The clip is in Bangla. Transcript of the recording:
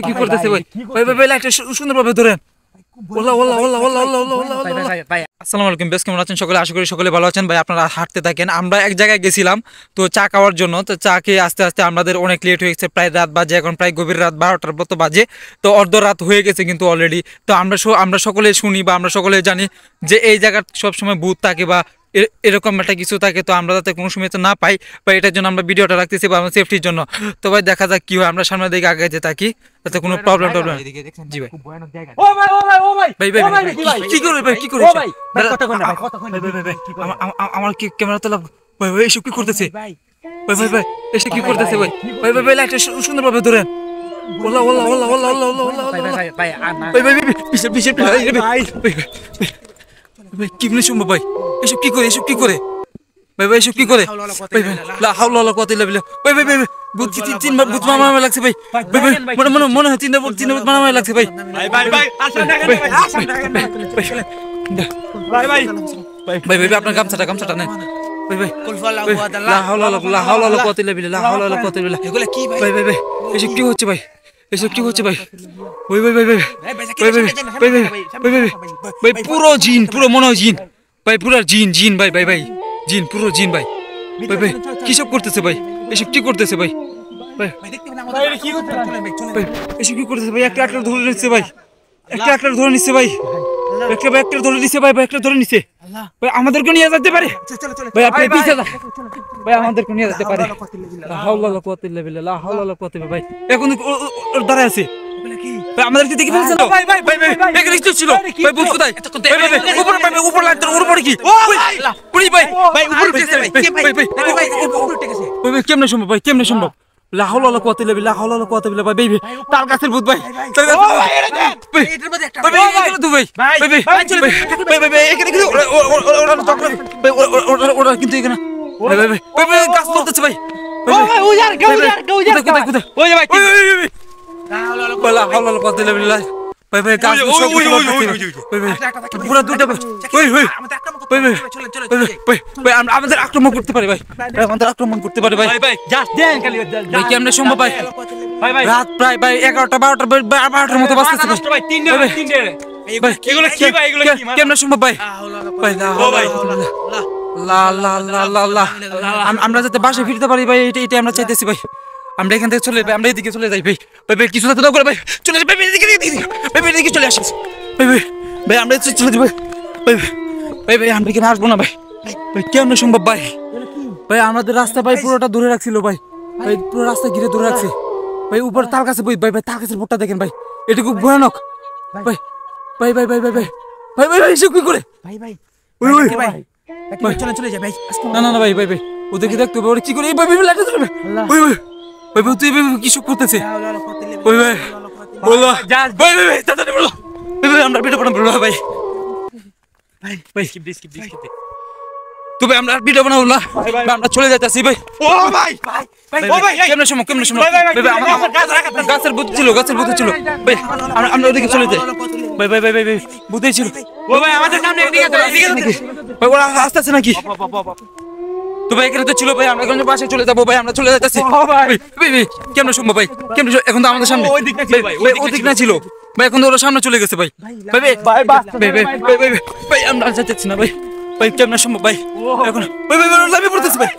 কি করতেছে ভাই? ভাই ভাই ভাই লাইটটা সুন্দরভাবে ধরেন। OLA OLA OLA OLA OLA OLA OLA ভাই ভাই ভাই আসসালামু আলাইকুম, বেশ কেমন আছেন সকলে? আশা করি সকলে ভালো আছেন। ভাই আপনারা হাঁটতে থাকেন। আমরা এক জায়গায় গেছিলাম তো চা খাওয়ার জন্য। তো চা খেয়ে আস্তে আস্তে আমাদের অনেক লেট হয়ে গেছে, প্রায় রাত বাজে এখন, প্রায় গভীর রাত 12টার মতো বাজে। তো অর্ধ রাত হয়ে গেছে কিন্তু অলরেডি। তো আমরা সকলে শুনি বা আমরা সকলে জানি যে এই জায়গার সবসময় ভূত থাকে বা এরকম একটা কিছু থাকে। তো আমরা যাতে কোনো সময় তো না পাই বা এটার জন্য আমরা ভিডিওটা রাখতেছি বা আমার সেফটির জন্য। তো ভাই দেখা যাক কি হয়, আমরা সামনের দিকে আগে যেতে থাকি যাতে কোনো প্রবলেম জি ভাই। খুব ভয়ানক জায়গা। ও ভাই ও ভাই ও ভাই ভাই ভাই ভাই কি করে ভাই কি করে ও ভাই ভাই কথা কই না ভাই কথা কই না ভাই ভাই ভাই আমার কি ক্যামেরা তোলা ভাই ভাই এসব কি করতেছে ভাই ভাই ভাই ভাই এসব কি করতেছে ভাই ভাই ভাই ভাই লাইটটা সুন্দরভাবে ধরেন। OLA OLA OLA OLA OLA OLA OLA ভাই ভাই ভাই ভাই ভাই ভাই বিশে বিশে ভাই ভাই ভাই কি বলে সম্ভব ভাই? এসব কি করে এসব কি করে ভাই ভাই এসব কি করে ভাই ভাই লা হাওলা ওয়ালা কুওয়াতা ইল্লা বিল্লাহ ভাই ভাই ভাই ভূত তিনবার ভূত মামা লাগছে ভাই ভাই ভাই মনে মনে মনে হয় তিনবার ভূত মামা লাগছে ভাই ভাই ভাই ভাই আসেন দেখেন ভাই আসেন দেখেন ভাই ভাই ভাই ভাই আপনার গামছাটা নেন ভাই ভাই কুলফাল্লাহু আহাদ লা হাওলা ওয়ালা কুওয়াতা ইল্লা বিল্লাহ লা হাওলা ওয়ালা কুওয়াতা ইল্লা বিল্লাহ এগুলা কি ভাই ভাই ভাই ভাই এসব কি হচ্ছে ভাই? এসব কি হচ্ছে ভাই? ভাই ভাই ভাই ভাই ভাই ভাই ভাই ভাই ভাই ভাই পুরো জিন, পুরো মনে হয় জিন ভাই, পুরো জিন জিন ভাই ভাই ভাই জিন, পুরো জিন ভাই ভাই ভাই কি সব করতেছে ভাই? এসব কি করতেছে ভাই? ভাই ভাই দেখতে না আমাদের কি করতে চলেন ভাই চলেন ভাই এসব কি করতেছে ভাই? একটা ধরে নিচ্ছে ভাই, একটা ধরে নিচ্ছে ভাই, একটা ধরে নিচ্ছে ভাই, একটা ধরে নিচ্ছে ভাই, আমাদেরকে নিয়ে যেতে পারে চলো চলো ভাই, আপনি পিছে যান ভাই, আমাদেরকে নিয়ে যেতে পারে। লা হাওলা ওয়ালা কুওয়াতা ইল্লা বিল্লাহ লা হাওলা ওয়ালা কুওয়াতা ইল্লা বিল্লাহ ভাই এখন ওর দাঁড়ায় আছে এগুলা কি ভাই, আমাদেরকে দেখে ফেলছে না ভাই ভাই ভাই ভাই এখানে কি ছিল ভাই? ভূত কোথায় ভাই? ভাই ভাই উপরে ভাই উপরে লাইট ওর উপরে কি পুরি ভাই ভাই উপরে উঠেছে ভাই কে ভাই ভাই ভাই ভাই উপরে উঠে গেছে ভাই ভাই কেমনে সম্ভব ভাই? কেমনে সম্ভব? লা হাওলা ওয়ালা কুওয়াতা ইল্লা বিল্লাহ লা হাওলা ওয়ালা কুওয়াতা ইল্লা বিল্লাহ ভাই ভাই তার কাছের ভূত ভাই, তার কাছে ভাই এটা দেন ভাই এটার মধ্যে একটা ভাই ভাই এখানে তো ভাই ভাই ভাই ভাই ভাই ভাই এখানে কিন্তু ওরা কিন্তু এখানে ভাই ভাই ভাই ভাই গাছ বলতেছে ভাই ভাই উজার কোথায় কোথায় ওই যে ভাই লা হাওলা ওয়ালা কুওয়াতা ইল্লা বিল্লাহ ভাই ভাই গাছ সব ভাই ভাই পুরো দুটো ভাই ওই ওই আমাদের আক্রমণ ভাই ভাই করতে চলেন চলেন ভাই ভাই আমাদের আক্রমণ করতে পারে ভাই, আমাদের আক্রমণ করতে পারে ভাই ভাই জাস্ট দেন খালি ভাই কেমনে সম্ভব ভাই? ভাই ভাই রাত প্রায় ভাই 11টা 12টার মতো বাজতেছে ভাই ভাই তিনটে ভাই তিনটে ভাই এগুলো কি ভাই এগুলো কি কেমনে সম্ভব ভাই? ভাই ও ভাই লা লা লা লা লা আমরা যাতে বাসায় ফিরতে পারি ভাই, এটা আমরা চাইতেছি ভাই। আমরা এখান থেকে চলে ভাই, আমরা এদিকে চলে যাই ভাই ভাই ভাই কিছু যাতে না করে ভাই, চলে যাই ভাই ভাই এদিকে চলে আসিস ভাই ভাই ভাই আমরা চলে যাই ভাই ভাই ভাই আমরা এখানে আসবো না ভাই ভাই কেমনে সম্ভব ভাই? ভাই আমাদের রাস্তা ভাই পুরোটা ধরে রাখছিল ভাই, ভাই পুরো রাস্তা ঘিরে ধরে রাখছে ভাই, উপর তার কাছে ভাই ভাই তার কাছে ভোটটা দেখেন ভাই, এটা খুব ভয়ানক ভাই ভাই ভাই ভাই ভাই ভাই ভাই ভাই ভাই এসব কি করে ভাই ভাই ওই ওই ভাই ভাই চলে চলে যা ভাই না না না ভাই ভাই ভাই ওদেরকে দেখতে হবে, ওরা কি করে এই ভাই ভাই লাইট ধরে ওই ওই ভাই ভাই তুই ভাই কি সব করতেছে ওই ভাই বলো ভাই ভাই ভাই তাড়াতাড়ি বলো ভাই ভাই আমরা ভিডিও বানাবো ভাই ভাই ভাই স্কিপ স্কিপ তো ভাই আমরা ভিডিও বানাবো না ভাই, আমরা চলে যাইতাছি ভাই। ও ভাই ভাই ও ভাই কেমনে সম্ভব ভাই, ভাই, ভাই, গাছের ভূত ছিল ভাই, আমরা ওদিকে চলে যাই ভাই ভাই ভাই ভাই ভাই ভূতেই ছিল ও ভাই আমাদের সামনে এদিকে ভাই, ওরা আসতেছে নাকি? তো ভাই এখানে তো ছিল ভাই, আমরা এখন বাসায় চলে যাবো ভাই, আমরা চলে যাইতাছি ভাই ভাই ভাই কেমনে সম্ভব ভাই? কেমনে এখন তো আমাদের সামনে ওই দিক না ছিল ভাই, ভাই ওদিক না ছিল ভাই, এখন তো ওরা সামনে চলে গেছে ভাই ভাই ভাই ভাই ভাই ভাই ভাই ভাই আমরা যাচ্ছি না ভাই ভাই কেমনে সম্ভব ভাই? এখন ভাই ভাই ভাই লাভে পড়তেছে ভাই।